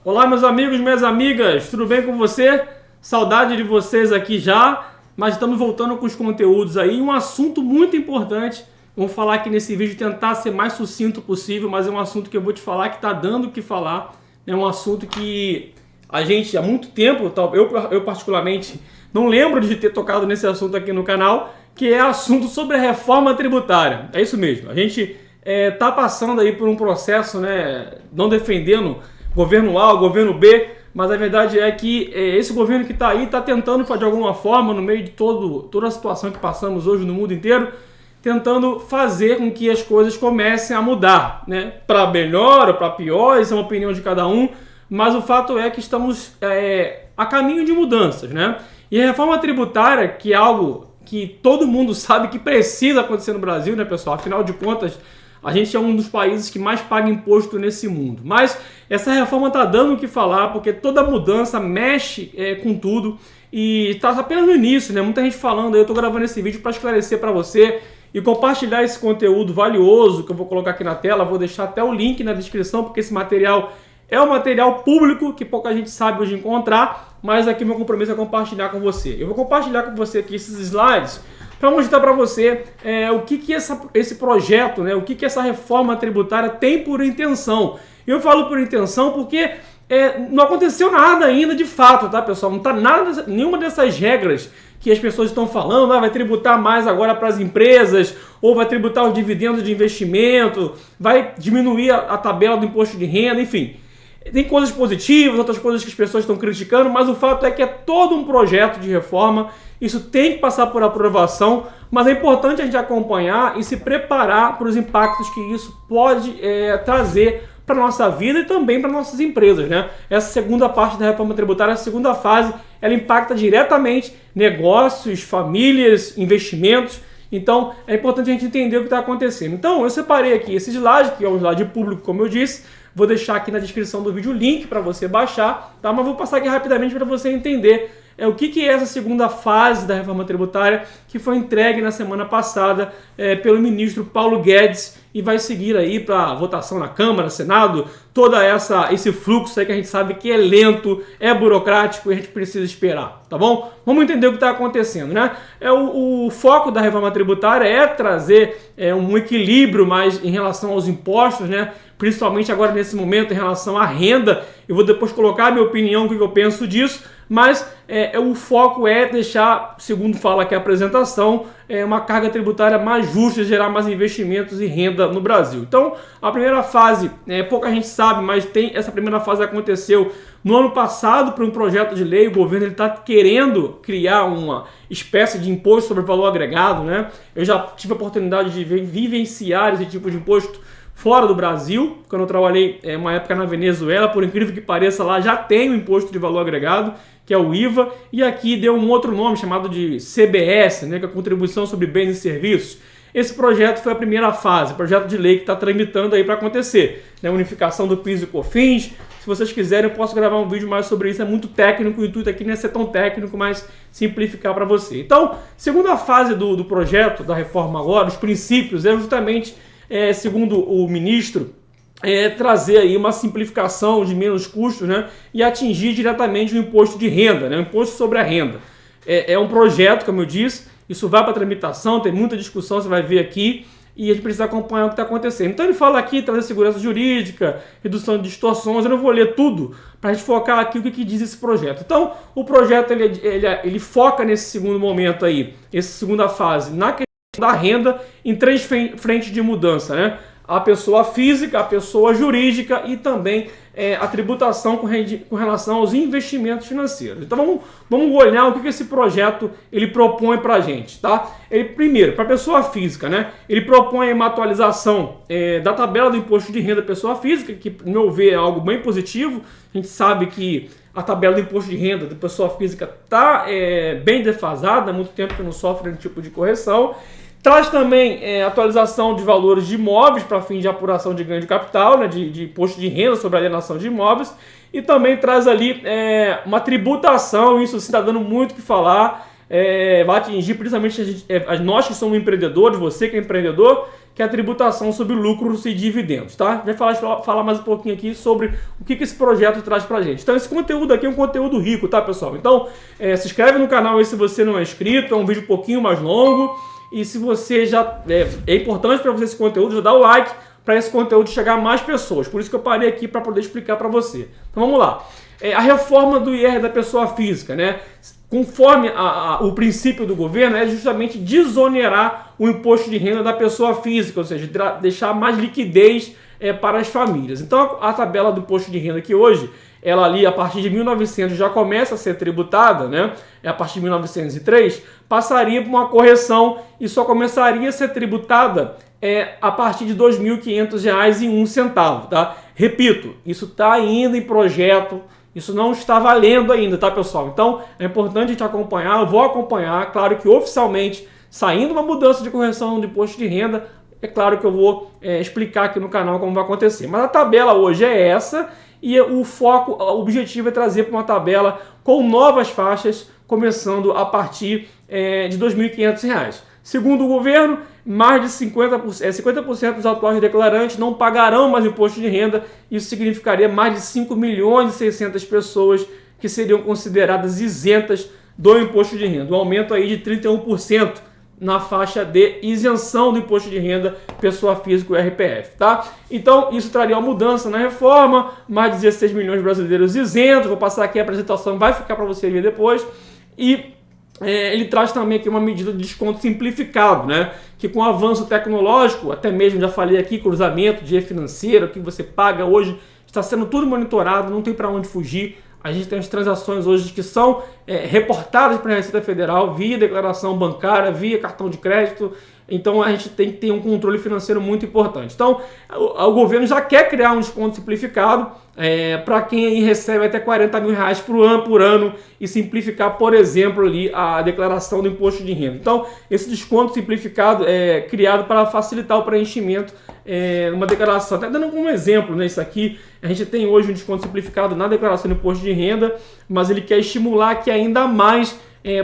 Olá, meus amigos, minhas amigas, tudo bem com você? Saudade de vocês aqui já, mas estamos voltando com os conteúdos aí. Um assunto muito importante, vamos falar aqui nesse vídeo, tentar ser mais sucinto possível, mas é um assunto que eu vou te falar que está dando o que falar. É um assunto que a gente, há muito tempo, eu particularmente, não lembro de ter tocado nesse assunto aqui no canal, que é assunto sobre a reforma tributária. É isso mesmo, a gente está passando aí por um processo, né, não defendendo governo A ou governo B, mas a verdade é que esse governo que está aí está tentando, de alguma forma, no meio de toda a situação que passamos hoje no mundo inteiro, tentando fazer com que as coisas comecem a mudar, né? Para melhor ou para pior, isso é uma opinião de cada um, mas o fato é que estamos a caminho de mudanças, né? E a reforma tributária, que é algo que todo mundo sabe que precisa acontecer no Brasil, né, pessoal? Afinal de contas, a gente é um dos países que mais paga imposto nesse mundo. Mas essa reforma está dando o que falar, porque toda mudança mexe com tudo e está apenas no início, né? Muita gente falando, eu estou gravando esse vídeo para esclarecer para você e compartilhar esse conteúdo valioso que eu vou colocar aqui na tela. Vou deixar até o link na descrição, porque esse material é um material público que pouca gente sabe hoje encontrar, mas aqui meu compromisso é compartilhar com você. Eu vou compartilhar com você aqui esses slides para mostrar para você o que esse projeto, né, o que essa reforma tributária tem por intenção. Eu falo por intenção porque não aconteceu nada ainda de fato, tá, pessoal? Não está nada, nenhuma dessas regras que as pessoas estão falando, vai tributar mais agora para as empresas, ou vai tributar os dividendos de investimento, vai diminuir a tabela do imposto de renda, enfim. Tem coisas positivas, outras coisas que as pessoas estão criticando, mas o fato é que é todo um projeto de reforma, isso tem que passar por aprovação, mas é importante a gente acompanhar e se preparar para os impactos que isso pode trazer para a nossa vida e também para nossas empresas, né? Essa segunda parte da reforma tributária, a segunda fase, ela impacta diretamente negócios, famílias, investimentos. Então é importante a gente entender o que está acontecendo. Então eu separei aqui esse slide, que é um slide público, como eu disse. Vou deixar aqui na descrição do vídeo o link para você baixar, tá? Mas vou passar aqui rapidamente para você entender o que é essa segunda fase da reforma tributária que foi entregue na semana passada pelo ministro Paulo Guedes e vai seguir aí para votação na Câmara, Senado, toda esse fluxo aí que a gente sabe que é lento, é burocrático e a gente precisa esperar, tá bom? Vamos entender o que está acontecendo, né? O foco da reforma tributária é trazer um equilíbrio mais em relação aos impostos, né? Principalmente agora nesse momento em relação à renda. Eu vou depois colocar a minha opinião, o que eu penso disso, mas o foco é deixar, segundo fala aqui a apresentação, uma carga tributária mais justa, gerar mais investimentos e renda no Brasil. Então, a primeira fase, pouca gente sabe, mas essa primeira fase aconteceu no ano passado por um projeto de lei. O governo está querendo criar uma espécie de imposto sobre valor agregado, né? Eu já tive a oportunidade de vivenciar esse tipo de imposto fora do Brasil, quando eu trabalhei uma época na Venezuela, por incrível que pareça, lá já tem o imposto de valor agregado, que é o IVA, e aqui deu um outro nome chamado de CBS, né, que é a Contribuição sobre Bens e Serviços. Esse projeto foi a primeira fase, projeto de lei que está tramitando aí para acontecer, né, unificação do PIS e COFINS. Se vocês quiserem, eu posso gravar um vídeo mais sobre isso, é muito técnico, o intuito aqui não é ser tão técnico, mas simplificar para você. Então, segunda fase do projeto, da reforma agora, os princípios, é justamente segundo o ministro, trazer aí uma simplificação de menos custos, né, e atingir diretamente o imposto de renda, né, o imposto sobre a renda. É um projeto, como eu disse, isso vai para tramitação, tem muita discussão, você vai ver aqui, e a gente precisa acompanhar o que está acontecendo. Então ele fala aqui, trazer segurança jurídica, redução de distorções. Eu não vou ler tudo para a gente focar aqui o que diz esse projeto. Então o projeto ele foca nesse segundo momento aí, essa segunda fase, na questão da renda em três frentes de mudança, né? A pessoa física, a pessoa jurídica e também a tributação com relação aos investimentos financeiros. Então vamos olhar o que esse projeto ele propõe para a gente, tá? Primeiro, para a pessoa física, né? Ele propõe uma atualização da tabela do imposto de renda da pessoa física, que, no meu ver, é algo bem positivo. A gente sabe que a tabela do imposto de renda da pessoa física está bem defasada, há muito tempo que não sofre nenhum tipo de correção. Traz também atualização de valores de imóveis para fim de apuração de ganho de capital, né, de imposto de renda sobre alienação de imóveis. E também traz ali uma tributação, isso está dando muito o que falar, vai atingir principalmente nós que somos empreendedores, você que é empreendedor, que é a tributação sobre lucros e dividendos, tá? Vai falar mais um pouquinho aqui sobre o que esse projeto traz pra gente. Então esse conteúdo aqui é um conteúdo rico, tá, pessoal? Então se inscreve no canal aí se você não é inscrito, é um vídeo um pouquinho mais longo, e se você já... é importante para você esse conteúdo, já dá o like para esse conteúdo chegar a mais pessoas. Por isso que eu parei aqui para poder explicar para você. Então vamos lá. A reforma do IR da pessoa física, né? Conforme o princípio do governo, é justamente desonerar o imposto de renda da pessoa física, ou seja, deixar mais liquidez para as famílias. Então a tabela do imposto de renda que hoje, ela ali a partir de 1900 já começa a ser tributada, né? A partir de 1903, passaria por uma correção e só começaria a ser tributada a partir de R$ 2.500,01, tá? Repito, isso está ainda em projeto. Isso não está valendo ainda, tá, pessoal? Então, é importante a gente acompanhar, eu vou acompanhar. Claro que oficialmente, saindo uma mudança de correção de imposto de renda, é claro que eu vou explicar aqui no canal como vai acontecer. Mas a tabela hoje é essa e o foco, o objetivo é trazer para uma tabela com novas faixas, começando a partir de R$ 2.500. Segundo o governo, mais de 50% dos atuais declarantes não pagarão mais imposto de renda. Isso significaria mais de 5.600.000 pessoas que seriam consideradas isentas do imposto de renda. Um aumento aí de 31% na faixa de isenção do imposto de renda pessoa física, o RPF, tá? Então, isso traria uma mudança na reforma, mais de 16 milhões de brasileiros isentos. Vou passar aqui a apresentação, vai ficar para você ver depois. E ele traz também aqui uma medida de desconto simplificado, né? Que com o avanço tecnológico, até mesmo já falei aqui, cruzamento de financeiro que você paga hoje, está sendo tudo monitorado, não tem para onde fugir. A gente tem as transações hoje que são reportadas para a Receita Federal via declaração bancária, via cartão de crédito. Então a gente tem que ter um controle financeiro muito importante. Então o governo já quer criar um desconto simplificado para quem aí recebe até R$40 mil por ano e simplificar, por exemplo, ali a declaração do imposto de renda. Então esse desconto simplificado é criado para facilitar o preenchimento numa declaração. Até dando um exemplo, né? Isso aqui, a gente tem hoje um desconto simplificado na declaração do imposto de renda, mas ele quer estimular que ainda mais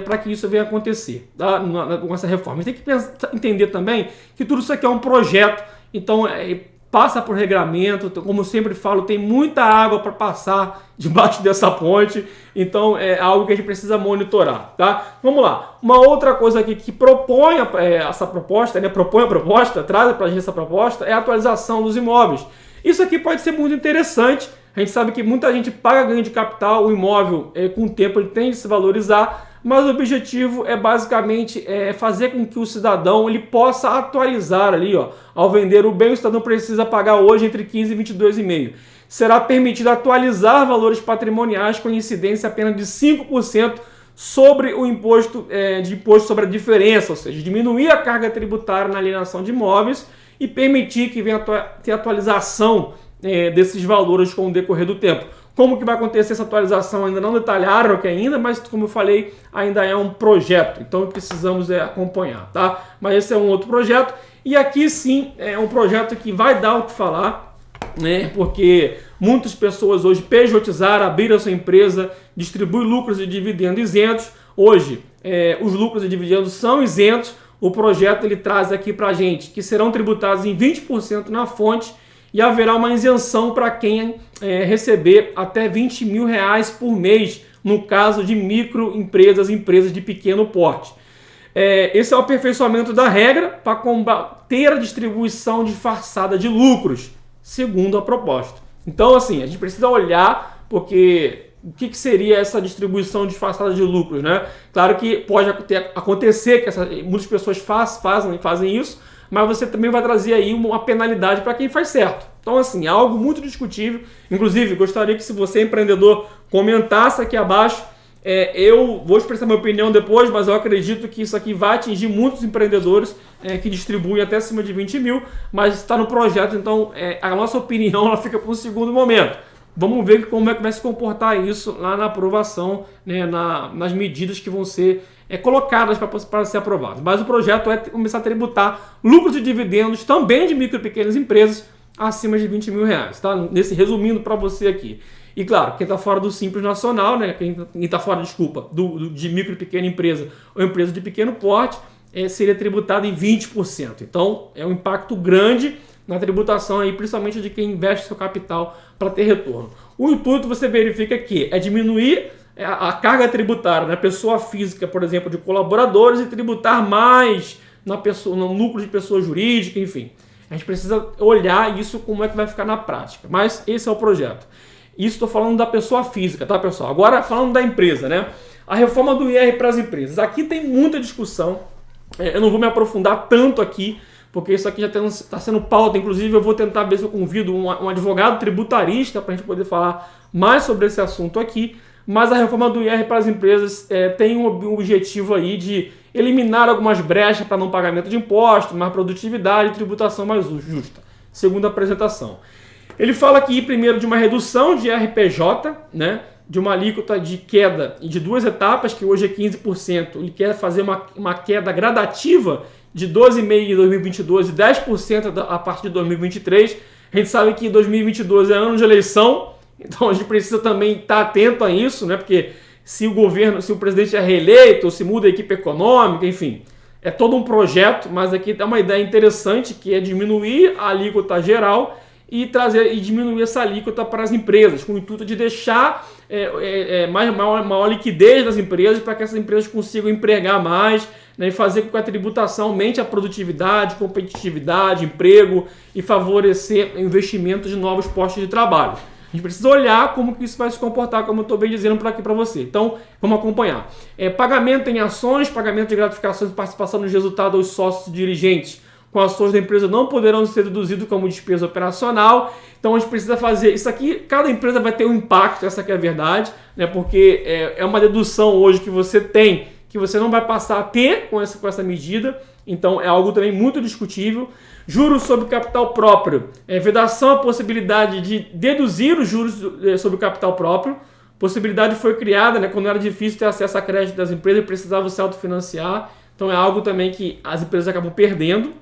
para que isso venha acontecer, tá? Com essa reforma. A gente tem que entender também que tudo isso aqui é um projeto, então passa por regramento, como eu sempre falo, tem muita água para passar debaixo dessa ponte, então é algo que a gente precisa monitorar, tá? Vamos lá. Uma outra coisa aqui que propõe essa proposta, né? Propõe a proposta, traz para a gente essa proposta, é a atualização dos imóveis. Isso aqui pode ser muito interessante. A gente sabe que muita gente paga ganho de capital, o imóvel com o tempo ele tende a se valorizar, mas o objetivo é basicamente fazer com que o cidadão ele possa atualizar ali, ó, ao vender o bem, o cidadão precisa pagar hoje entre 15 e 22,5. Será permitido atualizar valores patrimoniais com incidência apenas de 5% sobre o imposto sobre a diferença, ou seja, diminuir a carga tributária na alienação de imóveis e permitir que venha ter atualização desses valores com o decorrer do tempo. Como que vai acontecer essa atualização? Ainda não detalharam aqui ainda, mas como eu falei, ainda é um projeto, então precisamos acompanhar, tá? Mas esse é um outro projeto, e aqui sim é um projeto que vai dar o que falar, né? Porque muitas pessoas hoje pejotizaram, abriram a sua empresa, distribuem lucros e dividendos isentos. Hoje, os lucros e dividendos são isentos. O projeto ele traz aqui pra gente que serão tributados em 20% na fonte, e haverá uma isenção para quem receber até R$20 mil por mês, no caso de microempresas, empresas de pequeno porte. Esse é o aperfeiçoamento da regra para combater a distribuição disfarçada de lucros, segundo a proposta. Então, assim, a gente precisa olhar, porque o que seria essa distribuição disfarçada de lucros, né? Claro que pode acontecer que muitas pessoas fazem isso, mas você também vai trazer aí uma penalidade para quem faz certo. Então, assim, é algo muito discutível. Inclusive, gostaria que, se você é empreendedor, comentasse aqui abaixo. Eu vou expressar minha opinião depois, mas eu acredito que isso aqui vai atingir muitos empreendedores que distribuem até acima de 20 mil, mas está no projeto, então a nossa opinião ela fica para um segundo momento. Vamos ver como é que vai se comportar isso lá na aprovação, né, nas medidas que vão ser colocadas para ser aprovadas. Mas o projeto é começar a tributar lucros e dividendos também de micro e pequenas empresas acima de R$20 mil, tá? Resumindo para você aqui. E claro, quem está fora do Simples Nacional, né, quem está fora, desculpa, de micro e pequena empresa ou empresa de pequeno porte, seria tributado em 20%. Então, é um impacto grande na tributação, aí, principalmente de quem investe seu capital para ter retorno. O intuito, você verifica que é diminuir a carga tributária na pessoa física, por exemplo, de colaboradores, e tributar mais no núcleo de pessoa jurídica, enfim. A gente precisa olhar isso, como é que vai ficar na prática. Mas esse é o projeto. Isso estou falando da pessoa física, tá, pessoal? Agora, falando da empresa, né? A reforma do IR para as empresas. Aqui tem muita discussão. Eu não vou me aprofundar tanto aqui, porque isso aqui já está sendo pauta. Inclusive, eu vou tentar ver se eu convido um advogado tributarista para a gente poder falar mais sobre esse assunto aqui. Mas a reforma do IR para as empresas tem um objetivo aí de eliminar algumas brechas para não pagamento de impostos, mais produtividade e tributação mais justa, segundo a apresentação. Ele fala aqui, primeiro, de uma redução de RPJ, né, de uma alíquota de queda de 2 etapas, que hoje é 15%. Ele quer fazer uma queda gradativa de 12,5% em 2022 e 10% a partir de 2023. A gente sabe que 2022 é ano de eleição, então a gente precisa também estar atento a isso, né, porque se o presidente é reeleito, ou se muda a equipe econômica, enfim, é todo um projeto, mas aqui tem uma ideia interessante, que é diminuir a alíquota geral e diminuir essa alíquota para as empresas, com o intuito de deixar maior liquidez das empresas, para que essas empresas consigam empregar mais, né, e fazer com que a tributação aumente a produtividade, competitividade, emprego e favorecer investimentos de novos postos de trabalho. A gente precisa olhar como que isso vai se comportar, como eu estou bem dizendo por aqui para você. Então, vamos acompanhar. Pagamento em ações, pagamento de gratificações e participação nos resultados aos sócios dirigentes com ações da empresa não poderão ser deduzidos como despesa operacional. Então, a gente precisa fazer isso aqui. Cada empresa vai ter um impacto, essa que é a verdade, né? Porque é uma dedução hoje que você tem, que você não vai passar a ter com essa medida. Então, é algo também muito discutível. Juros sobre capital próprio. Vedação à possibilidade de deduzir os juros sobre o capital próprio. Possibilidade foi criada, né, quando era difícil ter acesso a crédito das empresas, precisava se autofinanciar. Então é algo também que as empresas acabam perdendo,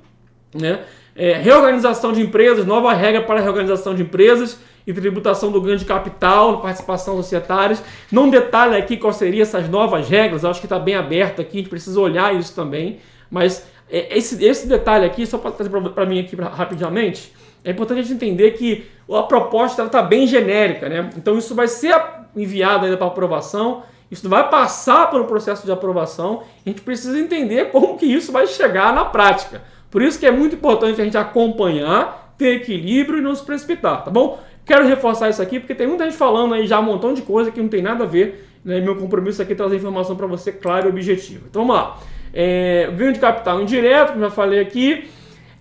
né? Reorganização de empresas, nova regra para a reorganização de empresas e tributação do ganho de capital, participação societárias. Não detalha aqui quais seriam essas novas regras, eu acho que está bem aberto aqui, a gente precisa olhar isso também, mas esse detalhe aqui, só para trazer para mim aqui rapidamente, é importante a gente entender que a proposta está bem genérica, né? Então isso vai ser enviado ainda para aprovação, isso vai passar pelo processo de aprovação, a gente precisa entender como que isso vai chegar na prática. Por isso que é muito importante a gente acompanhar, ter equilíbrio e não se precipitar, tá bom? Quero reforçar isso aqui porque tem muita gente falando aí já um montão de coisa que não tem nada a ver, né? Meu compromisso aqui é trazer informação para você clara e objetiva. Então vamos lá. Ganho de capital indireto, como já falei aqui.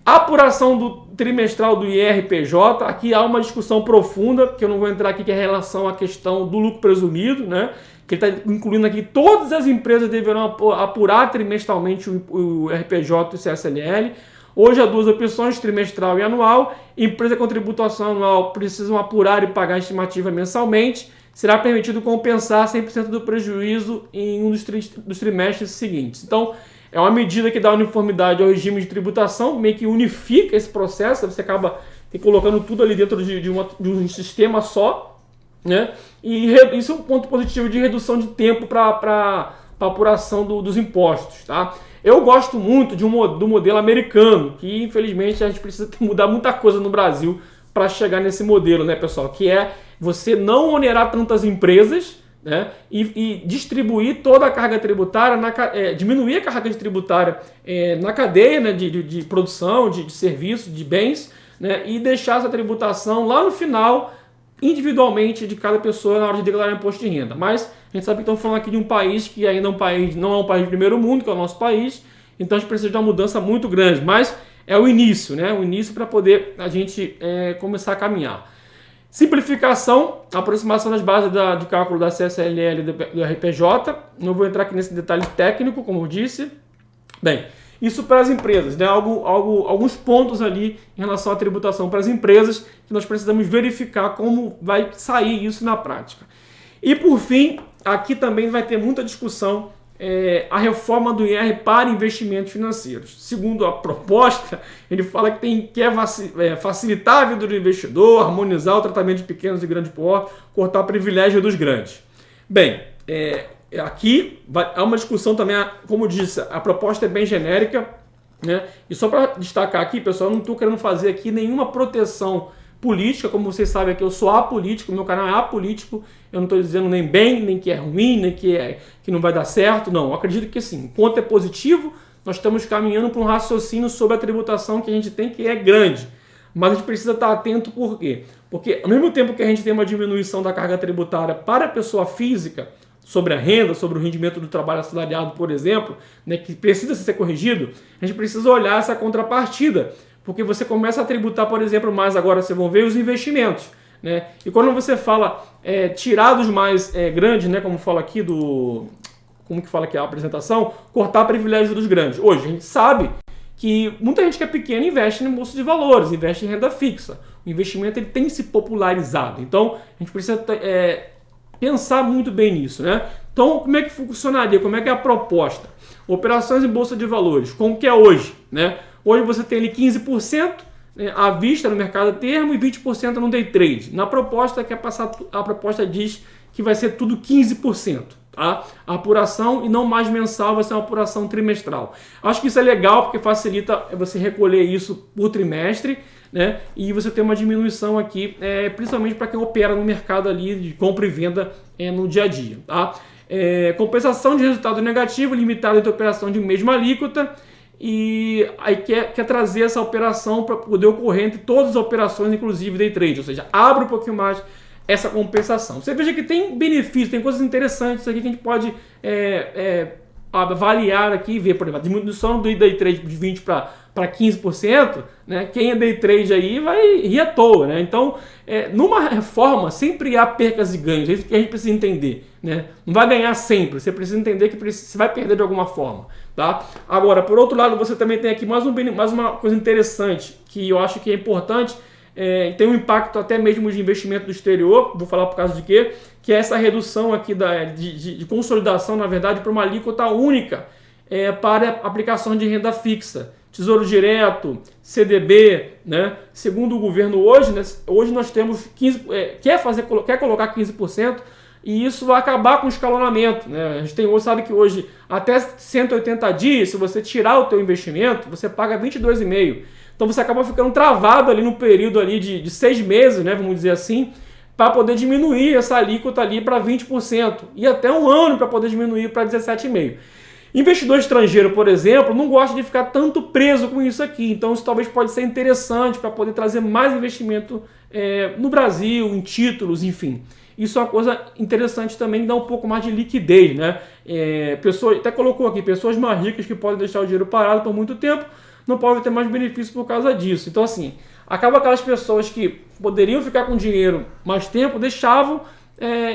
Apuração do trimestral do IRPJ. Aqui há uma discussão profunda, que eu não vou entrar aqui, que é em relação à questão do lucro presumido, né? Que ele está incluindo aqui todas as empresas deverão apurar trimestralmente o RPJ e o CSLL. Hoje há duas opções, trimestral e anual. Empresa com tributação anual precisam apurar e pagar a estimativa mensalmente. Será permitido compensar 100% do prejuízo em um dos trimestres seguintes. Então, é uma medida que dá uniformidade ao regime de tributação, meio que unifica esse processo, você acaba colocando tudo ali dentro de um sistema só, né? E isso é um ponto positivo de redução de tempo para apuração dos impostos, tá? Eu gosto muito do modelo americano, que infelizmente a gente precisa mudar muita coisa no Brasil para chegar nesse modelo, né, pessoal? Que é você não onerar tantas empresas, né, e distribuir toda a carga tributária, diminuir a carga tributária na cadeia, né, de produção, de serviços, de bens, né, e deixar essa tributação lá no final, individualmente, de cada pessoa na hora de declarar imposto de renda. Mas a gente sabe que estamos falando aqui de um país que ainda não é um país de primeiro mundo, que é o nosso país, então a gente precisa de uma mudança muito grande, mas é o início, né? O início para poder a gente começar a caminhar. Simplificação, aproximação das bases de cálculo da CSLL e do RPJ. Não vou entrar aqui nesse detalhe técnico, como eu disse. Bem, isso para as empresas, né? Alguns pontos ali em relação à tributação para as empresas que nós precisamos verificar como vai sair isso na prática. E por fim, aqui também vai ter muita discussão a reforma do IR para investimentos financeiros. Segundo a proposta, ele fala que quer facilitar a vida do investidor, harmonizar o tratamento de pequenos e grandes porte, cortar o privilégio dos grandes. Bem, aqui é uma discussão também, como eu disse, a proposta é bem genérica, né? E só para destacar aqui, pessoal, eu não estou querendo fazer aqui nenhuma proteção política, como vocês sabem aqui, eu sou apolítico, meu canal é apolítico, eu não estou dizendo nem bem, nem que é ruim, nem que não vai dar certo, não. Eu acredito que sim, o ponto é positivo, nós estamos caminhando para um raciocínio sobre a tributação que a gente tem, que é grande. Mas a gente precisa estar atento, por quê? Porque ao mesmo tempo que a gente tem uma diminuição da carga tributária para a pessoa física, sobre a renda, sobre o rendimento do trabalho assalariado, por exemplo, né, que precisa ser corrigido, a gente precisa olhar essa contrapartida, porque você começa a tributar, por exemplo, mais agora vocês vão ver os investimentos, né? E quando você fala tirar dos mais grandes, né, como fala aqui como que fala aqui a apresentação, cortar privilégios dos grandes. Hoje a gente sabe que muita gente que é pequena investe em bolsa de valores, investe em renda fixa. O investimento ele tem se popularizado, então a gente precisa pensar muito bem nisso, né? Então, como é que funcionaria? Como é que é a proposta? Operações em bolsa de valores, como que é hoje, né? Hoje você tem ali 15% à vista no mercado a termo e 20% no day trade. Na proposta a proposta diz que vai ser tudo 15%, tá? A apuração, e não mais mensal, vai ser uma apuração trimestral. Acho que isso é legal porque facilita você recolher isso por trimestre, né? E você tem uma diminuição aqui, principalmente para quem opera no mercado ali de compra e venda no dia a dia, tá? Compensação de resultado negativo limitada entre operação de mesma alíquota, e aí quer trazer essa operação para poder ocorrer entre todas as operações, inclusive day trade, ou seja, abre um pouquinho mais essa compensação. Você veja que tem benefícios, tem coisas interessantes aqui que a gente pode avaliar aqui e ver, por exemplo, a diminuição do day trade de 20% para 15%, né? Quem é day trade aí vai rir à toa, né? Então, numa reforma sempre há percas e ganhos, é isso que a gente precisa entender, né? Não vai ganhar sempre, você precisa entender que você vai perder de alguma forma, tá? Agora, por outro lado, você também tem aqui mais uma coisa interessante que eu acho que é importante, tem um impacto até mesmo de investimento do exterior, vou falar por causa de quê? Que é essa redução aqui de consolidação, na verdade, para uma alíquota única para aplicação de renda fixa. Tesouro Direto, CDB, né? Segundo o governo hoje, né? Hoje nós temos 15%, quer colocar 15%, e isso vai acabar com o escalonamento, né? A gente sabe que hoje, até 180 dias, se você tirar o teu investimento, você paga 22,5%. Então você acaba ficando travado ali no período ali de 6 meses, né? Vamos dizer assim, para poder diminuir essa alíquota ali para 20%, e até um ano para poder diminuir para 17,5%. Investidor estrangeiro, por exemplo, não gosta de ficar tanto preso com isso aqui, então isso talvez pode ser interessante para poder trazer mais investimento no Brasil, em títulos, enfim. Isso é uma coisa interessante também, dá um pouco mais de liquidez, né? Pessoas, até colocou aqui, pessoas mais ricas que podem deixar o dinheiro parado por muito tempo, não podem ter mais benefício por causa disso. Então assim, acaba aquelas pessoas que poderiam ficar com dinheiro mais tempo, deixavam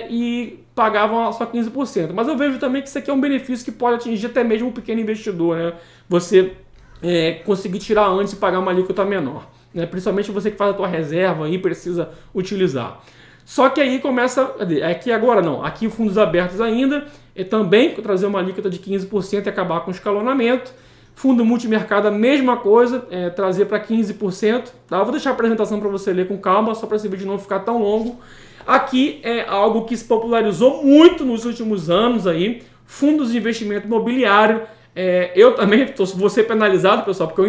e pagavam só 15%. Mas eu vejo também que isso aqui é um benefício que pode atingir até mesmo um pequeno investidor, né? Você conseguir tirar antes e pagar uma alíquota menor, né? Principalmente você que faz a tua reserva e precisa utilizar. Só que aí começa, aqui agora não, aqui fundos abertos ainda, também trazer uma alíquota de 15% e acabar com o escalonamento. Fundo multimercado, a mesma coisa, trazer para 15%. Tá? Eu vou deixar a apresentação para você ler com calma, só para esse vídeo não ficar tão longo. Aqui é algo que se popularizou muito nos últimos anos aí, fundos de investimento imobiliário. Eu também vou ser penalizado, pessoal, porque eu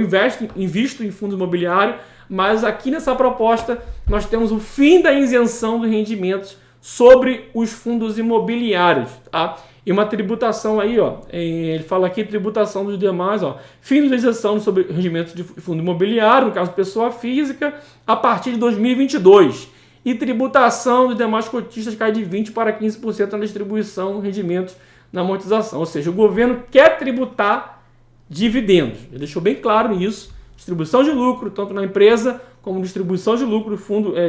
invisto em fundo imobiliário, mas aqui nessa proposta nós temos o fim da isenção dos rendimentos sobre os fundos imobiliários, tá? E uma tributação aí, ó, ele fala aqui tributação dos demais, ó, fim da isenção sobre rendimentos de fundo imobiliário, no caso pessoa física, a partir de 2022. E tributação dos demais cotistas cai de 20% para 15% na distribuição de rendimentos na amortização. Ou seja, o governo quer tributar dividendos. Ele deixou bem claro isso. Distribuição de lucro, tanto na empresa, como distribuição de lucro,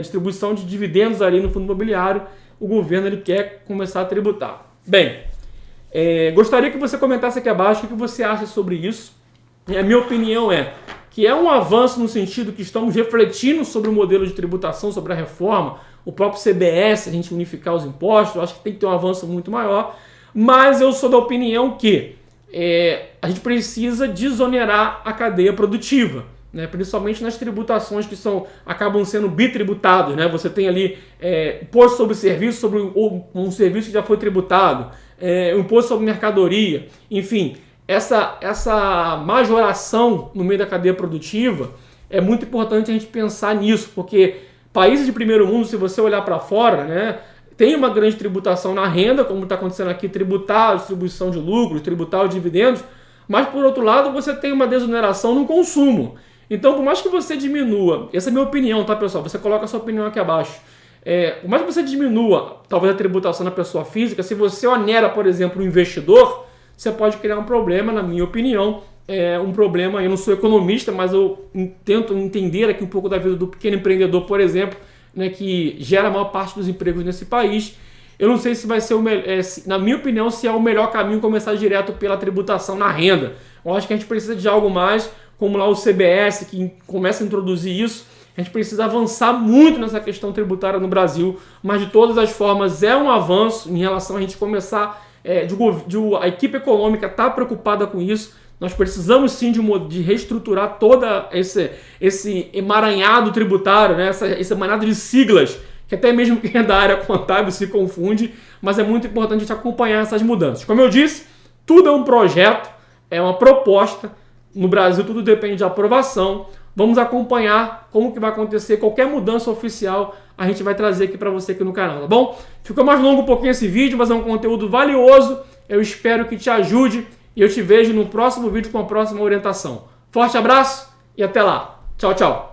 distribuição de dividendos ali no fundo imobiliário. O governo ele quer começar a tributar. Bem, gostaria que você comentasse aqui abaixo o que você acha sobre isso. A minha opinião é que é um avanço no sentido que estamos refletindo sobre o modelo de tributação, sobre a reforma, o próprio CBS, a gente unificar os impostos, eu acho que tem que ter um avanço muito maior, mas eu sou da opinião que a gente precisa desonerar a cadeia produtiva, né? Principalmente nas tributações que acabam sendo bitributados, né? Você tem ali imposto sobre serviço, sobre um serviço que já foi tributado, o imposto sobre mercadoria, enfim, essa majoração no meio da cadeia produtiva, é muito importante a gente pensar nisso, porque países de primeiro mundo, se você olhar para fora, né, tem uma grande tributação na renda, como está acontecendo aqui, tributar a distribuição de lucros, tributar os dividendos, mas por outro lado você tem uma desoneração no consumo. Então, por mais que você diminua, essa é a minha opinião, tá, pessoal? Você coloca a sua opinião aqui abaixo. Por mais que você diminua, talvez, a tributação na pessoa física, se você onera, por exemplo, o investidor, você pode criar um problema, na minha opinião. Um problema, eu não sou economista, mas eu tento entender aqui um pouco da vida do pequeno empreendedor, por exemplo, né, que gera a maior parte dos empregos nesse país. Eu não sei se vai ser na minha opinião, se é o melhor caminho começar direto pela tributação na renda. Eu acho que a gente precisa de algo mais, como lá o CBS, que começa a introduzir isso. A gente precisa avançar muito nessa questão tributária no Brasil, mas de todas as formas é um avanço em relação a gente começar, a equipe econômica está preocupada com isso. Nós precisamos sim de reestruturar toda esse emaranhado tributário, né? esse emaranhado de siglas, que até mesmo quem é da área contábil se confunde, mas é muito importante a gente acompanhar essas mudanças. Como eu disse, tudo é um projeto, é uma proposta. No Brasil tudo depende de aprovação. Vamos acompanhar como que vai acontecer. Qualquer mudança oficial a gente vai trazer aqui para você aqui no canal, tá bom? Ficou mais longo um pouquinho esse vídeo, mas é um conteúdo valioso. Eu espero que te ajude e eu te vejo no próximo vídeo com a próxima orientação. Forte abraço e até lá. Tchau, tchau.